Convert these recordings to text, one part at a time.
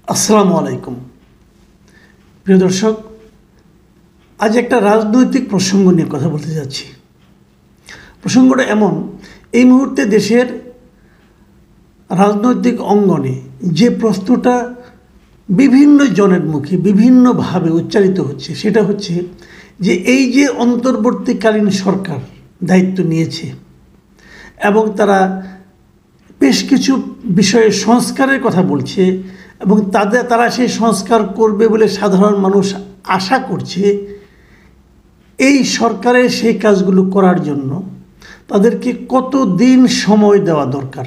আসসালামু আলাইকুম প্রিয় দর্শক, আজ একটা রাজনৈতিক প্রসঙ্গ নিয়ে কথা বলতে যাচ্ছি। প্রসঙ্গটা এমন, এই মুহূর্তে দেশের রাজনৈতিক অঙ্গনে যে প্রশ্নটা বিভিন্ন জনের মুখে বিভিন্নভাবে উচ্চারিত হচ্ছে, সেটা হচ্ছে যে এই যে অন্তর্বর্তীকালীন সরকার দায়িত্ব নিয়েছে এবং তারা বেশ কিছু বিষয়ে সংস্কারের কথা বলছে এবং তারা সেই সংস্কার করবে বলে সাধারণ মানুষ আশা করছে, এই সরকারের সেই কাজগুলো করার জন্য তাদেরকে কতদিন সময় দেওয়া দরকার,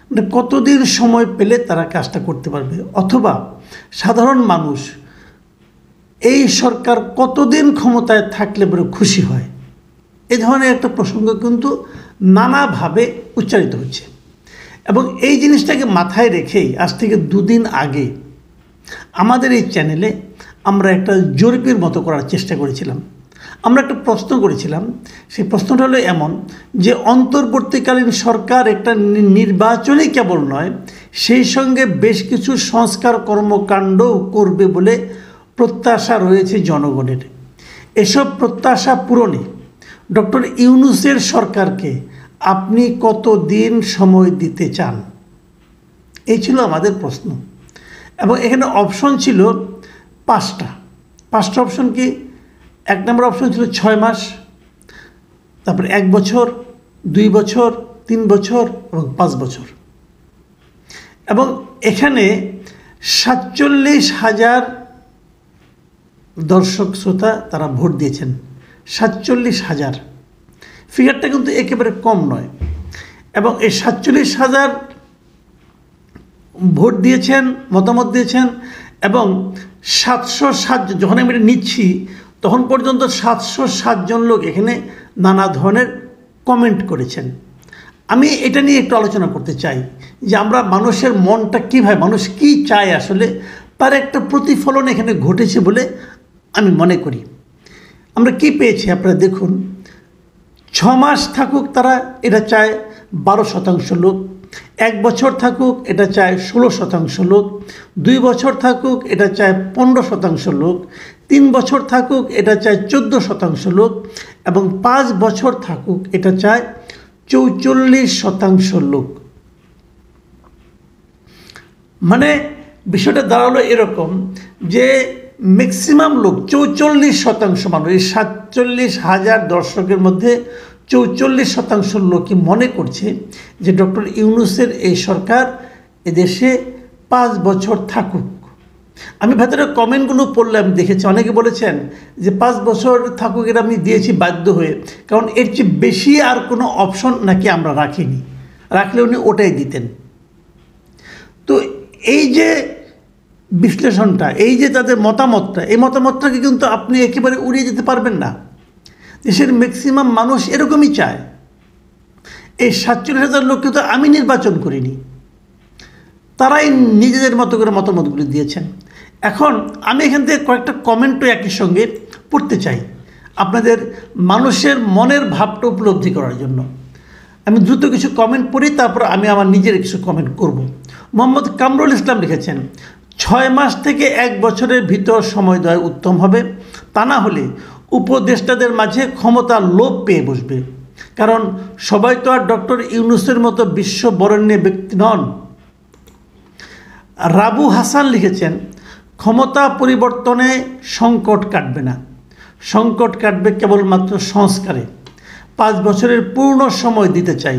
মানে কতদিন সময় পেলে তারা কাজটা করতে পারবে, অথবা সাধারণ মানুষ এই সরকার কতদিন ক্ষমতায় থাকলে বড় খুশি হয়। এই ধরনের একটা প্রসঙ্গ কিন্তু নানাভাবে উচ্চারিত হচ্ছে এবং এই জিনিসটাকে মাথায় রেখেই আজ থেকে দুদিন আগে আমাদের এই চ্যানেলে আমরা একটা জরিপের মতো করার চেষ্টা করেছিলাম। আমরা একটা প্রশ্ন করেছিলাম, সেই প্রশ্নটা হলো এমন যে অন্তর্বর্তীকালীন সরকার একটা নির্বাচনই কেবল নয়, সেই সঙ্গে বেশ কিছু সংস্কার কর্মকাণ্ডও করবে বলে প্রত্যাশা রয়েছে জনগণের। এসব প্রত্যাশা পূরণে ডক্টর ইউনূসের সরকারকে আপনি কতদিন সময় দিতে চান, এই ছিল আমাদের প্রশ্ন। এবং এখানে অপশন ছিল পাঁচটা অপশন। কি? 1 নম্বর অপশন ছিল 6 মাস, তারপরে 1 বছর, 2 বছর, 3 বছর এবং 5 বছর। এবং এখানে 47,000 দর্শক শ্রোতা তারা ভোট দিয়েছেন। 47,000 ফিগারটা কিন্তু একেবারে কম নয়। এবং এই 47,000 ভোট দিয়েছেন, মতামত দিয়েছেন এবং 707, যখন আমি এটা নিচ্ছি তখন পর্যন্ত 707 জন লোক এখানে নানা ধরনের কমেন্ট করেছেন। আমি এটা নিয়ে একটু আলোচনা করতে চাই যে আমরা মানুষের মনটা কীভাবে, মানুষ কী চায় আসলে, তার একটা প্রতিফলন এখানে ঘটেছে বলে আমি মনে করি। আমরা কি পেয়েছি আপনারা দেখুন। 6 মাস থাকুক তারা, এটা চায় 12% লোক। 1 বছর থাকুক, এটা চায় 16% লোক। 2 বছর থাকুক, এটা চায় 15% লোক। 3 বছর থাকুক, এটা চায় 14% লোক। এবং 5 বছর থাকুক, এটা চায় 44% লোক। মানে বিষয়টা দাঁড়ালো এরকম যে ম্যাক্সিমাম লোক 44% মানুষ, এই 47,000 দর্শকের মধ্যে 44% লোকই মনে করছে যে ডক্টর ইউনূসের এই সরকার এদেশে 5 বছর থাকুক। আমি ভেতরে কমেন্টগুলো পড়লাম, দেখেছি অনেকে বলেছেন যে 5 বছর থাকুক, এটা আমি দিয়েছি বাধ্য হয়ে, কারণ এর চেয়ে বেশি আর কোনো অপশন নাকি আমরা রাখিনি, রাখলে উনি ওটাই দিতেন। তো এই যে বিশ্লেষণটা, এই যে তাদের মতামতটা, এই মতামতটাকে কিন্তু আপনি একেবারে উড়িয়ে যেতে পারবেন না। দেশের ম্যাক্সিমাম মানুষ এরকমই চায়। এই 47,000 লোককে তো আমি নির্বাচন করিনি, তারাই নিজেদের মতো করে মতামতগুলি দিয়েছেন। এখন আমি এখান থেকে কয়েকটা কমেন্টও একই সঙ্গে পড়তে চাই আপনাদের মানুষের মনের ভাবটা উপলব্ধি করার জন্য। আমি দ্রুত কিছু কমেন্ট পড়ি, তারপর আমি আমার নিজের কিছু কমেন্ট করব। মোহাম্মদ কামরুল ইসলাম লিখেছেন, 6 মাস থেকে 1 বছরের ভিতর সময় দেওয়া উত্তম হবে, তা না হলে উপদেষ্টাদের মাঝে ক্ষমতা লোপ পেয়ে বসবে, কারণ সবাই তো আর ডক্টর ইউনূসের মতো বিশ্ববরেণ্য ব্যক্তি নন। রাবু হাসান লিখেছেন, ক্ষমতা পরিবর্তনে সংকট কাটবে না, সংকট কাটবে কেবলমাত্র সংস্কারে। 5 বছরের পূর্ণ সময় দিতে চাই,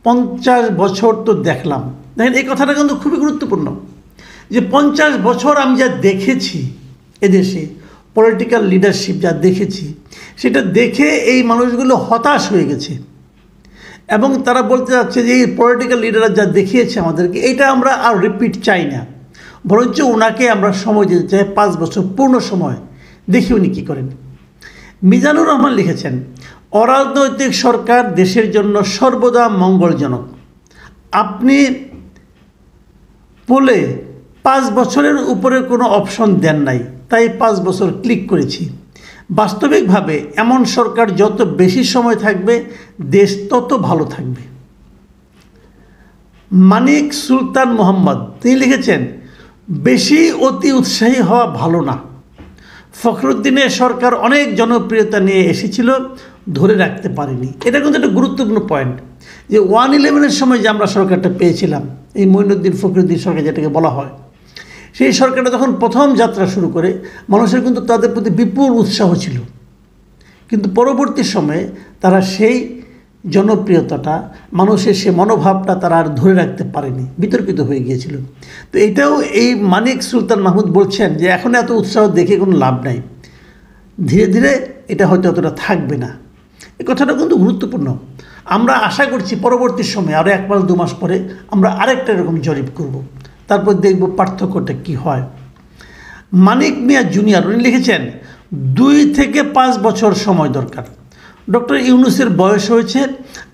50 বছর তো দেখলাম। দেখেন, এই কথাটা কিন্তু খুবই গুরুত্বপূর্ণ যে 50 বছর আমি যা দেখেছি এদেশে, পলিটিক্যাল লিডারশিপ যা দেখেছি, সেটা দেখে এই মানুষগুলো হতাশ হয়ে গেছে এবং তারা বলতে যাচ্ছে যে এই পলিটিক্যাল লিডাররা যা দেখিয়েছে আমাদেরকে, এটা আমরা আর রিপিট চাই না, বরঞ্চ ওনাকে আমরা সময় দিতে চাই, 5 বছর পূর্ণ সময়, দেখি উনি কী করেন। মিজানুর রহমান লিখেছেন, অরাজনৈতিক সরকার দেশের জন্য সর্বদা মঙ্গলজনক। আপনি বলে 5 বছরের উপরে কোনো অপশন দেন নাই, তাই 5 বছর ক্লিক করেছি। বাস্তবিকভাবে এমন সরকার যত বেশি সময় থাকবে, দেশ তত ভালো থাকবে। মানিক সুলতান মোহাম্মদ তিনি লিখেছেন, বেশি অতি উৎসাহী হওয়া ভালো না। ফখরুদ্দিনের সরকার অনেক জনপ্রিয়তা নিয়ে এসেছিল, ধরে রাখতে পারেনি। এটা কিন্তু একটা গুরুত্বপূর্ণ পয়েন্ট যে 1/11-এর সময় যে আমরা সরকারটা পেয়েছিলাম, এই মঈনুদ্দিন ফখরুদ্দিন সরকার যেটাকে বলা হয়, সেই সরকারটা যখন প্রথম যাত্রা শুরু করে মানুষের কিন্তু তাদের প্রতি বিপুল উৎসাহ ছিল, কিন্তু পরবর্তী সময়ে তারা সেই জনপ্রিয়তাটা, মানুষের সে মনোভাবটা তারা আর ধরে রাখতে পারেনি, বিতর্কিত হয়ে গিয়েছিল। তো এটাও এই মানিক সুলতান মাহমুদ বলছেন যে এখন এত উৎসাহ দেখে কোনো লাভ নাই, ধীরে ধীরে এটা হয়তো অতটা থাকবে না। এই কথাটা কিন্তু গুরুত্বপূর্ণ। আমরা আশা করছি পরবর্তী সময়ে আরও 1 মাস 2 মাস পরে আমরা আরেকটা এরকম জরিপ করব, তারপর দেখব পার্থক্যটা কি হয়। মানিক মিয়া জুনিয়র উনি লিখেছেন, 2 থেকে 5 বছর সময় দরকার। ডক্টর ইউনূসের বয়স হয়েছে,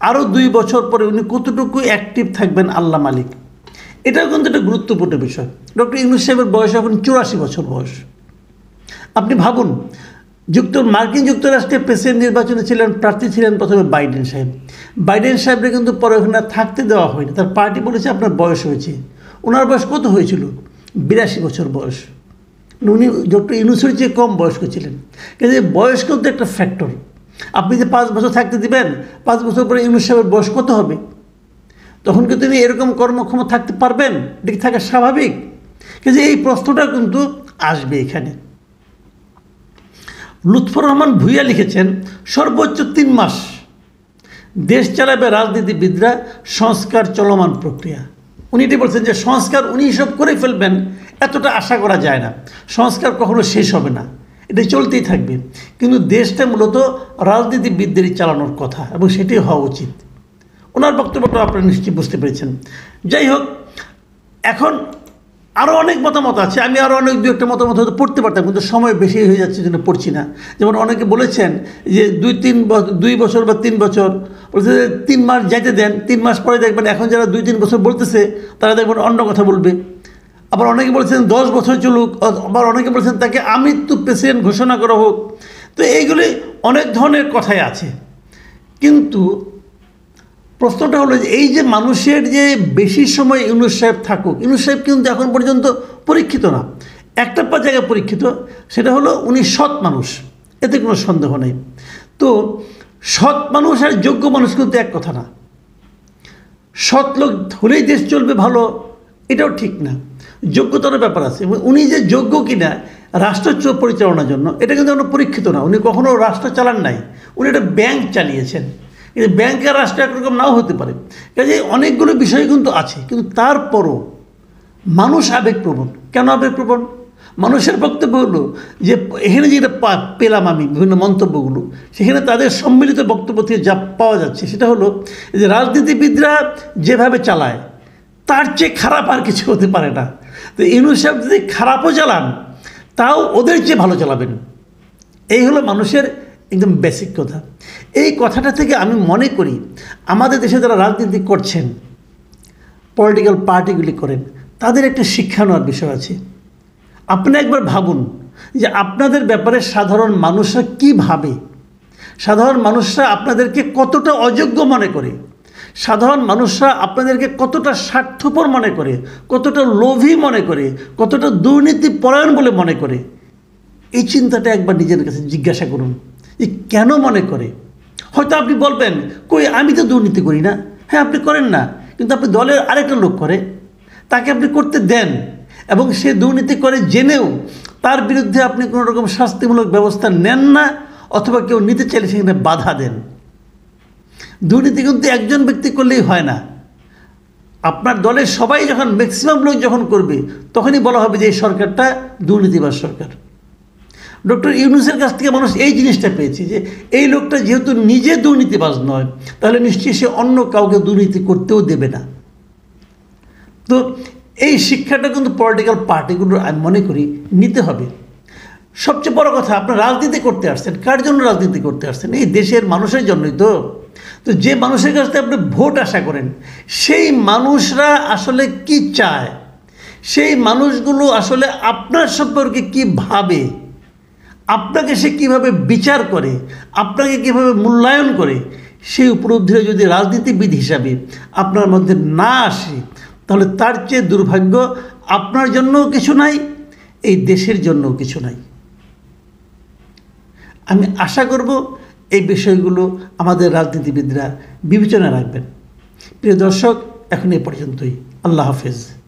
আরও 2 বছর পরে উনি কতটুকু অ্যাক্টিভ থাকবেন আল্লাহ মালিক। এটাও কিন্তু একটা গুরুত্বপূর্ণ বিষয়। ডক্টর ইউনূস সাহেবের বয়স এখন 84 বছর বয়স। আপনি ভাবুন, মার্কিন যুক্তরাষ্ট্রের প্রেসিডেন্ট নির্বাচনে প্রার্থী ছিলেন প্রথমে বাইডেন সাহেব। বাইডেন সাহেবকে কিন্তু পরে ওখানে থাকতে দেওয়া হয়নি, তার পার্টি বলেছে আপনার বয়স হয়েছে। ওনার বয়স কত হয়েছিল? 82 বছর বয়স। উনি ডক্টর ইউনূসের চেয়ে কম বয়স্ক ছিলেন। কিন্তু বয়স কিন্তু একটা ফ্যাক্টর। আপনি যে 5 বছর থাকতে দিবেন, 5 বছর পরে ইউনূস সাহেবের বয়স কত হবে? তখন কি তিনি এরকম কর্মক্ষম থাকতে পারবেন? এটা থাকা স্বাভাবিক। কিন্তু এই প্রশ্নটা কিন্তু আসবে এখানে। লুৎফর রহমান ভূঁইয়া লিখেছেন, সর্বোচ্চ 3 মাস দেশ চালাবে রাজনীতিবিদরা, সংস্কার চলমান প্রক্রিয়া। উনি এটি বলছেন যে সংস্কার উনি সব করে ফেলবেন, এতটা আশা করা যায় না। সংস্কার কখনো শেষ হবে না, এটা চলতেই থাকবে। কিন্তু দেশটা মূলত রাজনীতিবিদদেরই চালানোর কথা এবং সেটাই হওয়া উচিত। ওনার বক্তব্যটা আপনারা নিশ্চয়ই বুঝতে পেরেছেন। যাই হোক, এখন আরও অনেক মতামত আছে, আমি আরও অনেক 2-1টা মতামত হয়তো পড়তে পারতাম, কিন্তু সময় বেশি হয়ে যাচ্ছে জন্য পড়ছি না। যেমন অনেকে বলেছেন যে 2 বছর বা 3 বছর বলছে যে 3 মাস যাইতে দেন, 3 মাস পরে দেখবেন এখন যারা 2-3 বছর বলতেছে তারা দেখবেন অন্য কথা বলবে। আবার অনেকে বলছেন 10 বছর চলুক, আবার অনেকে বলছেন তাকে আমৃত্যু প্রেসিডেন্ট ঘোষণা করা হোক। তো এইগুলি অনেক ধরনের কথাই আছে। কিন্তু প্রশ্নটা হলো যে এই যে মানুষের যে বেশি সময় ইউনূস সাহেব থাকুক, ইউনূস সাহেব কিন্তু এখন পর্যন্ত পরীক্ষিত না। একটা জায়গায় পরীক্ষিত, সেটা হলো উনি সৎ মানুষ, এতে কোনো সন্দেহ নেই। তো সৎ মানুষ আর যোগ্য মানুষ কিন্তু এক কথা না। সৎ লোক হলেই দেশ চলবে ভালো, এটাও ঠিক না। যোগ্যতার ব্যাপার আছে, এবং উনি যে যোগ্য কিনা রাষ্ট্র পরিচালনার জন্য, এটা কিন্তু এখনো পরীক্ষিত না। উনি কখনো রাষ্ট্র চালান নাই, উনি একটা ব্যাংক চালিয়েছেন। কিন্তু ব্যাংকের রাষ্ট্র একরকম নাও হতে পারে। কাজে অনেকগুলো বিষয় কিন্তু আছে, কিন্তু তারপরও মানুষ আবেগপ্রবণ। কেন আবেগপ্রবণ? মানুষের বক্তব্য হলো যে এখানে যেটা পেলাম আমি বিভিন্ন মন্তব্যগুলো, সেখানে তাদের সম্মিলিত বক্তব্য থেকে যা পাওয়া যাচ্ছে সেটা হলো যে রাজনীতিবিদরা যেভাবে চালায় তার চেয়ে খারাপ আর কিছু হতে পারে না। তো ইউনূস সাহেব যদি খারাপও চালান, তাও ওদের চেয়ে ভালো চালাবেন। এই হলো মানুষের একদম বেসিক কথা। এই কথাটা থেকে আমি মনে করি আমাদের দেশে যারা রাজনীতি করছেন, পলিটিক্যাল পার্টিগুলি করেন, তাদের একটা শিক্ষা নেওয়ার বিষয় আছে। আপনি একবার ভাবুন যে আপনাদের ব্যাপারে সাধারণ মানুষরা কী ভাবে, সাধারণ মানুষরা আপনাদেরকে কতটা অযোগ্য মনে করে, সাধারণ মানুষরা আপনাদেরকে কতটা স্বার্থপর মনে করে, কতটা লোভী মনে করে, কতটা দুর্নীতি পরায়ণ বলে মনে করে। এই চিন্তাটা একবার নিজের কাছে জিজ্ঞাসা করুন যে কেন মনে করে। হয়তো আপনি বলবেন, কই আমি তো দুর্নীতি করি না। হ্যাঁ, আপনি করেন না, কিন্তু আপনি দলের আরেকটা লোক করে, তাকে আপনি করতে দেন, এবং সে দুর্নীতি করে জেনেও তার বিরুদ্ধে আপনি কোনো রকম শাস্তিমূলক ব্যবস্থা নেন না, অথবা কেউ নিতে চাইলে সেখানে বাধা দেন। দুর্নীতি কিন্তু একজন ব্যক্তি করলেই হয় না। আপনার দলের সবাই যখন, ম্যাক্সিমাম লোক যখন করবে, তখনই বলা হবে যে এই সরকারটা দুর্নীতিবাজ সরকার। ডক্টর ইউনূসের কাছ থেকে মানুষ এই জিনিসটা পেয়েছে যে এই লোকটা যেহেতু নিজে দুর্নীতিবাজ নয়, তাহলে নিশ্চয়ই সে অন্য কাউকে দুর্নীতি করতেও দেবে না। তো এই শিক্ষাটা কিন্তু পলিটিক্যাল পার্টিগুলোর আমি মনে করি নিতে হবে। সবচেয়ে বড় কথা, আপনার রাজনীতি করতে আসছেন, কার জন্য রাজনীতি করতে আসছেন? এই দেশের মানুষের জন্যই তো। তো যে মানুষের কাছ থেকে আপনি ভোট আশা করেন, সেই মানুষরা আসলে কি চায়, সেই মানুষগুলো আসলে আপনার সম্পর্কে কি ভাবে, আপনাকে সে কিভাবে বিচার করে, আপনাকে কিভাবে মূল্যায়ন করে, সেই উপলব্ধিটা যদি রাজনীতিবিদ হিসাবে আপনার মধ্যে না আসে, তাহলে তার চেয়ে দুর্ভাগ্য আপনার জন্যও কিছু নাই, এই দেশের জন্যও কিছু নাই। আমি আশা করব এই বিষয়গুলো আমাদের রাজনীতিবিদরা বিবেচনা রাখবেন। প্রিয় দর্শক, এখন এ পর্যন্তই। আল্লাহ হাফেজ।